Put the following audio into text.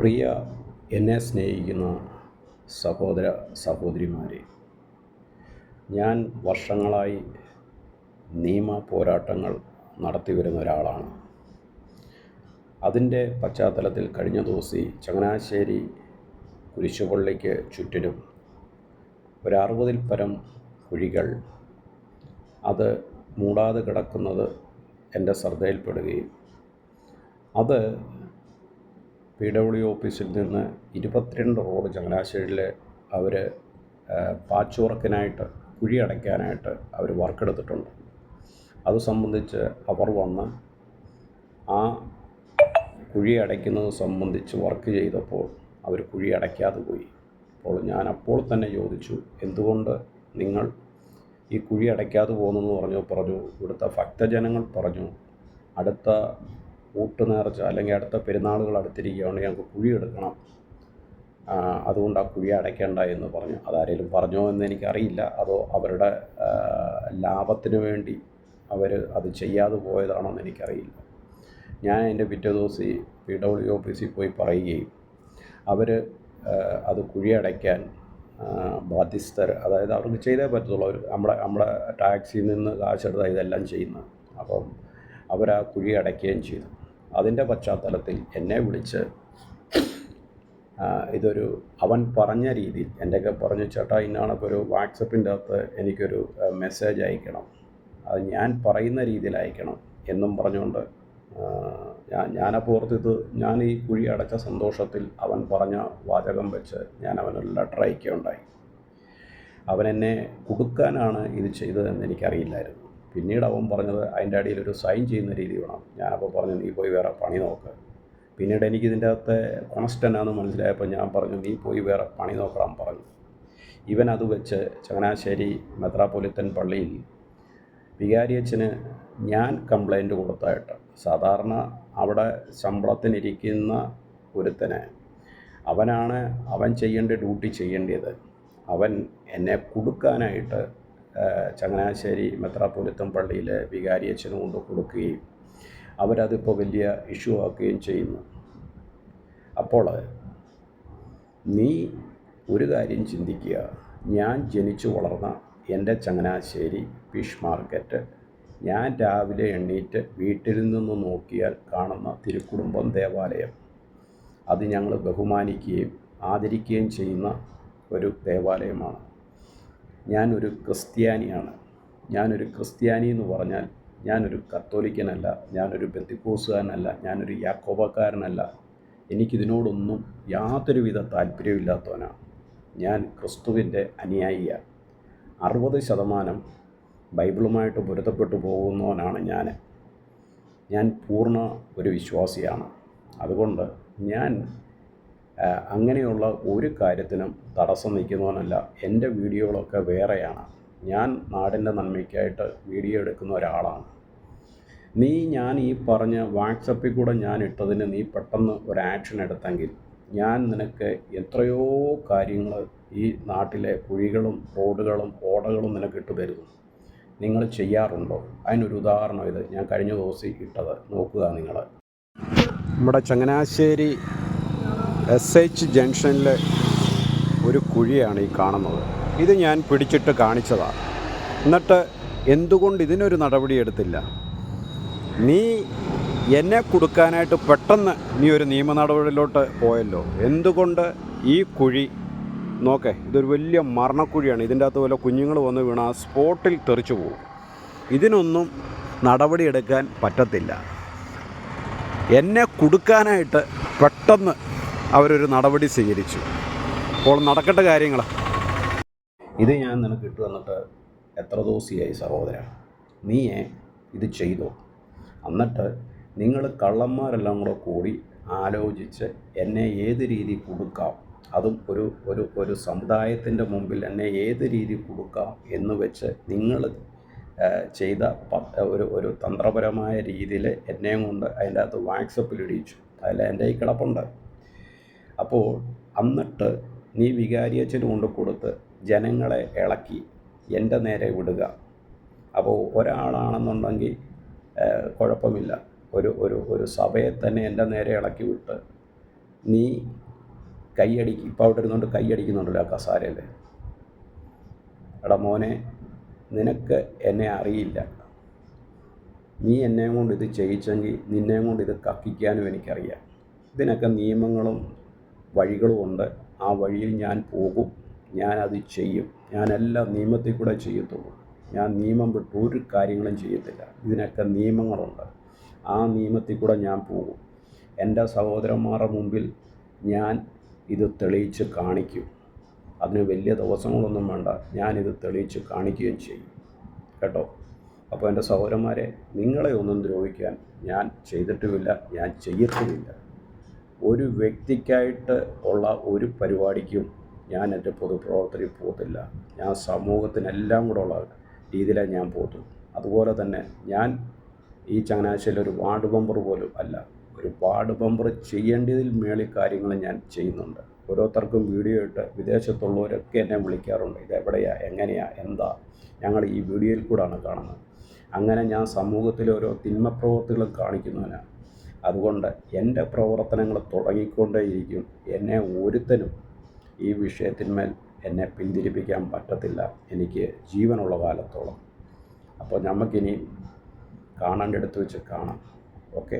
പ്രിയ എന്നെ സ്നേഹിക്കുന്ന സഹോദര സഹോദരിമാരെ, ഞാൻ വർഷങ്ങളായി നിയമ പോരാട്ടങ്ങൾ നടത്തി വരുന്ന ഒരാളാണ്. അതിൻ്റെ പശ്ചാത്തലത്തിൽ കഴിഞ്ഞ ദിവസം ചങ്ങനാശ്ശേരി കുരിശുപള്ളിക്ക് ചുറ്റിനും ഒരു 60-ൽ പരം കുഴികൾ അത് മൂടാതെ കിടക്കുന്നത് എൻ്റെ ശ്രദ്ധയിൽപ്പെടുകയും അത് PW ഓഫീസിൽ നിന്ന് 22 റോഡ് ചങ്ങനാശ്ശേരിയിൽ അവർ പാച്ച് വർക്കിനായിട്ട് കുഴി അടയ്ക്കാനായിട്ട് അവർ വർക്കെടുത്തിട്ടുണ്ട്. അത് സംബന്ധിച്ച് അവർ വന്ന് ആ കുഴി അടയ്ക്കുന്നത് സംബന്ധിച്ച് വർക്ക് ചെയ്തപ്പോൾ അവർ കുഴി അടയ്ക്കാതെ പോയി. അപ്പോൾ ഞാൻ അപ്പോൾ തന്നെ ചോദിച്ചു, എന്തുകൊണ്ട് നിങ്ങൾ ഈ കുഴി അടയ്ക്കാതെ പോകുന്നെന്ന് പറഞ്ഞു. ഇവിടുത്തെ ഭക്തജനങ്ങൾ പറഞ്ഞു, അടുത്ത ഊട്ടുനേർച്ച അല്ലെങ്കിൽ അടുത്ത പെരുന്നാളുകൾ അടുത്തിരിക്കുകയാണ്, ഞങ്ങൾക്ക് കുഴി എടുക്കണം, അതുകൊണ്ട് ആ കുഴി അടയ്ക്കേണ്ട എന്ന് പറഞ്ഞു. അതാരെങ്കിലും പറഞ്ഞോ എന്ന് എനിക്കറിയില്ല, അതോ അവരുടെ ലാഭത്തിന് വേണ്ടി അവർ അത് ചെയ്യാതെ പോയതാണോ എന്ന് എനിക്കറിയില്ല. ഞാൻ എൻ്റെ പിറ്റേ ദിവസം PW ഓഫീസിൽ പോയി പറയുകയും അവർ അത് കുഴി അടയ്ക്കാൻ ബാധ്യസ്ഥർ, അതായത് അവർക്ക് ചെയ്തേ പറ്റത്തുള്ളൂ, അവർ നമ്മുടെ ടാക്സിയിൽ നിന്ന് കാശെടുത്ത് ഇതെല്ലാം ചെയ്യുന്നത്. അപ്പം അവർ ആ കുഴി അടയ്ക്കുകയും ചെയ്തു. അതിൻ്റെ പശ്ചാത്തലത്തിൽ എന്നെ വിളിച്ച് ഇതൊരു അവൻ പറഞ്ഞ രീതിയിൽ എൻ്റെയൊക്കെ പറഞ്ഞു, ചേട്ടാ ഇന്നാണൊക്കെ ഒരു വാട്സപ്പിൻ്റെ അകത്ത് എനിക്കൊരു മെസ്സേജ് അയക്കണം, അത് ഞാൻ പറയുന്ന രീതിയിൽ അയക്കണം എന്നും പറഞ്ഞുകൊണ്ട് ഞാനപ്പോൾ ഓർത്തിത് ഞാൻ ഈ കുഴി അടച്ച സന്തോഷത്തിൽ അവൻ പറഞ്ഞ വാചകം വെച്ച് ഞാൻ അവനൊരു ലെറ്റർ അയക്കുകയുണ്ടായി. അവൻ എന്നെ കുടുക്കാനാണ് ഇത് ചെയ്തതെന്ന് എനിക്കറിയില്ലായിരുന്നു. പിന്നീട് അവൻ പറഞ്ഞത് അതിൻ്റെ അടിയിൽ ഒരു സൈൻ ചെയ്യുന്ന രീതി വേണം. ഞാനപ്പോൾ പറഞ്ഞു, നീ പോയി വേറെ പണി നോക്ക്. പിന്നീട് എനിക്കിതിൻ്റെ അകത്തെ കോൺസ്റ്റൻ്റാണെന്ന് മനസ്സിലായപ്പോൾ ഞാൻ പറഞ്ഞു, നീ പോയി വേറെ പണി നോക്കണം പറഞ്ഞു. ഇവൻ അത് വെച്ച് ചങ്ങനാശ്ശേരി മെത്രാപ്പൊലിത്തൻ പള്ളിയിൽ വികാരിയച്ഛന് ഞാൻ കംപ്ലൈൻറ്റ് കൊടുത്തായിട്ട്, സാധാരണ അവിടെ ശമ്പളത്തിനിരിക്കുന്ന ഒരുത്തന് അവനാണ് അവൻ ചെയ്യേണ്ട ഡ്യൂട്ടി ചെയ്യേണ്ടത്, അവൻ എന്നെ കൊടുക്കാനായിട്ട് ചങ്ങനാശ്ശേരി മെത്രാപ്പൊലിത്തൻ പള്ളിയിലെ വികാരിയച്ഛന് കൊണ്ട് കൊടുക്കുകയും അവരതിപ്പോൾ വലിയ ഇഷ്യൂ ആക്കുകയും ചെയ്യുന്നു. അപ്പോൾ നീ ഒരു കാര്യം ചിന്തിക്കുക, ഞാൻ ജനിച്ചു വളർന്ന എൻ്റെ ചങ്ങനാശ്ശേരി ഫിഷ് മാർക്കറ്റ്, ഞാൻ രാവിലെ എണ്ണീറ്റ് വീട്ടിൽ നിന്ന് നോക്കിയാൽ കാണുന്ന തിരുക്കുടുംബം ദേവാലയം, അത് ഞങ്ങൾ ബഹുമാനിക്കുകയും ആദരിക്കുകയും ചെയ്യുന്ന ഒരു ദേവാലയമാണ്. ഞാനൊരു ക്രിസ്ത്യാനിയാണ്. ഞാനൊരു ക്രിസ്ത്യാനി എന്ന് പറഞ്ഞാൽ ഞാനൊരു കത്തോലിക്കനല്ല, ഞാനൊരു പെന്തിക്കോസുകാരനല്ല, ഞാനൊരു യാക്കോബക്കാരനല്ല. എനിക്കിതിനോടൊന്നും യാതൊരുവിധ താല്പര്യമില്ലാത്തവനാണ്. ഞാൻ ക്രിസ്തുവിൻ്റെ അനുയായിയാണ്. 60% ബൈബിളുമായിട്ട് പൊരുത്തപ്പെട്ടു പോകുന്നവനാണ് ഞാൻ പൂർണ്ണ ഒരു വിശ്വാസിയാണ്. അതുകൊണ്ട് ഞാൻ അങ്ങനെയുള്ള ഒരു കാര്യത്തിനും തടസ്സം നിൽക്കുന്നവനല്ല. എൻ്റെ വീഡിയോകളൊക്കെ വേറെയാണ്. ഞാൻ നാടിൻ്റെ നന്മയ്ക്കായിട്ട് വീഡിയോ എടുക്കുന്ന ഒരാളാണ്. ഞാൻ ഈ പറഞ്ഞ വാട്സപ്പിൽ കൂടെ ഞാൻ ഇട്ടതിന് നീ പെട്ടെന്ന് ഒരു ആക്ഷൻ എടുത്തെങ്കിൽ ഞാൻ നിനക്ക് എത്രയോ കാര്യങ്ങൾ ഈ നാട്ടിലെ കുഴികളും റോഡുകളും ഓടകളും നിനക്ക് ഇട്ട് തരുന്നു. നിങ്ങൾ ചെയ്യാറുണ്ടോ? അതിനൊരു ഉദാഹരണം ഇത് ഞാൻ കഴിഞ്ഞ ദിവസം ഇട്ടത് നോക്കുക നിങ്ങൾ. നമ്മുടെ ചങ്ങനാശ്ശേരി SH ജംഗ്ഷനിൽ ഒരു കുഴിയാണ് ഈ കാണുന്നത്. ഇത് ഞാൻ പിടിച്ചിട്ട് കാണിച്ചതാണ്. എന്നിട്ട് എന്തുകൊണ്ട് ഇതിനൊരു നടപടി എടുത്തില്ല? നീ എന്നെ കൊടുക്കാനായിട്ട് പെട്ടെന്ന് നീ ഒരു നിയമ നടപടിയിലോട്ട് പോയല്ലോ. എന്തുകൊണ്ട് ഈ കുഴി നോക്കേ, ഇതൊരു വലിയ മരണക്കുഴിയാണ്. ഇതിൻ്റെ അകത്ത് വല്ല കുഞ്ഞുങ്ങൾ വന്ന് വീണാൽ ആ സ്പോട്ടിൽ തെറിച്ചു പോകും. ഇതിനൊന്നും നടപടിയെടുക്കാൻ പറ്റത്തില്ല. എന്നെ കൊടുക്കാനായിട്ട് പെട്ടെന്ന് അവരൊരു നടപടി സ്വീകരിച്ചു. അപ്പോൾ നടക്കട്ടെ കാര്യങ്ങൾ. ഇത് ഞാൻ നിനക്ക് ഇട്ട് തന്നിട്ട് എത്ര ദിവസമായി സഹോദര? നീ ഇത് ചെയ്തോ? എന്നിട്ട് നിങ്ങൾ കള്ളന്മാരെല്ലാം കൂടി ആലോചിച്ച് എന്നെ ഏത് രീതി കൊടുക്കാം, അതും ഒരു സമുദായത്തിൻ്റെ മുമ്പിൽ എന്നെ ഏത് രീതി കൊടുക്കാം എന്ന് വെച്ച് നിങ്ങൾ ചെയ്ത ഒരു തന്ത്രപരമായ രീതിയിൽ എന്നെയും കൊണ്ട് അതിൻ്റെ അകത്ത് വാട്സപ്പിൽ ഇടിച്ചു. അതിൽ എൻ്റെ ഈ കിടപ്പുണ്ട്. അപ്പോൾ എന്നിട്ട് നീ വികാരിയച്ഛന് കൊണ്ട് കൊടുത്ത് ജനങ്ങളെ ഇളക്കി എൻ്റെ നേരെ വിടുക. അപ്പോൾ നീ ഇപ്പോൾ അവിടെ ഇരുന്നുകൊണ്ട് കൈയടിക്കുന്നുണ്ടല്ലോ ആ കസാരയിൽ. എടാ മോനെ, നിനക്ക് എന്നെ അറിയില്ല. നീ എന്നെയും കൊണ്ട് ഇത് ചെയ്യിച്ചെങ്കിൽ നിന്നെയും കൊണ്ട് ഇത് കക്കിക്കാനും എനിക്കറിയാം. ഇതിനൊക്കെ നിയമങ്ങളും വഴികളും ഉണ്ട്. ആ വഴിയിൽ ഞാൻ പോകും, ഞാനത് ചെയ്യും. ഞാനെല്ലാം നിയമത്തിൽ കൂടെ ചെയ്യത്തുള്ളൂ. ഞാൻ നിയമം വിട്ട് ഒരു കാര്യങ്ങളും ചെയ്യത്തില്ല. ഇതിനൊക്കെ നിയമങ്ങളുണ്ട്. ആ നിയമത്തിൽ കൂടെ ഞാൻ പോകും. എൻ്റെ സഹോദരന്മാരുടെ മുമ്പിൽ ഞാൻ ഇത് തെളിയിച്ച് കാണിക്കും. അതിന് വലിയ ദിവസങ്ങളൊന്നും വേണ്ട, ഞാനിത് തെളിയിച്ച് കാണിക്കുകയും ചെയ്യും. കേട്ടോ? അപ്പോൾ എൻ്റെ സഹോദരന്മാരെ, നിങ്ങളെ ഒന്നും ദ്രോഹിക്കാൻ ഞാൻ ചെയ്തിട്ടുമില്ല, ഞാൻ ചെയ്യത്തുമില്ല. ഒരു വ്യക്തിക്കായിട്ട് ഉള്ള ഒരു പരിപാടിക്കും ഞാൻ എൻ്റെ പൊതുപ്രവർത്തനത്തിൽ പോകത്തില്ല. ഞാൻ സമൂഹത്തിനെല്ലാം കൂടെ ഉള്ള രീതിയിലേ ഞാൻ പോകത്തുള്ളൂ. അതുപോലെ തന്നെ ഞാൻ ഈ ചങ്ങനാശ്ശേരിയിൽ ഒരു വാർഡ് മെമ്പർ പോലും അല്ല. ഒരു വാർഡ് മെമ്പർ ചെയ്യേണ്ടതിൽ മേളിൽ കാര്യങ്ങൾ ഞാൻ ചെയ്യുന്നുണ്ട്. ഓരോരുത്തർക്കും വീഡിയോ ഇട്ട് വിദേശത്തുള്ളവരൊക്കെ എന്നെ വിളിക്കാറുണ്ട്. ഇതെവിടെയാ, എങ്ങനെയാ, എന്താ, ഞങ്ങൾ ഈ വീഡിയോയിൽ കൂടാണ് കാണുന്നത്. അങ്ങനെ ഞാൻ സമൂഹത്തിലെ ഓരോ തിന്മ പ്രവർത്തികളും കാണിക്കുന്നവനാണ്. അതുകൊണ്ട് എൻ്റെ പ്രവർത്തനങ്ങൾ തുടങ്ങിക്കൊണ്ടേയിരിക്കും. എന്നെ ഒരുത്തനും ഈ വിഷയത്തിന്മേൽ എന്നെ പിന്തിരിപ്പിക്കാൻ പറ്റത്തില്ല, എനിക്ക് ജീവനുള്ള കാലത്തോളം. അപ്പോൾ നമുക്കിനി കാണേണ്ടടുത്ത് വെച്ച് കാണാം. ഓക്കെ.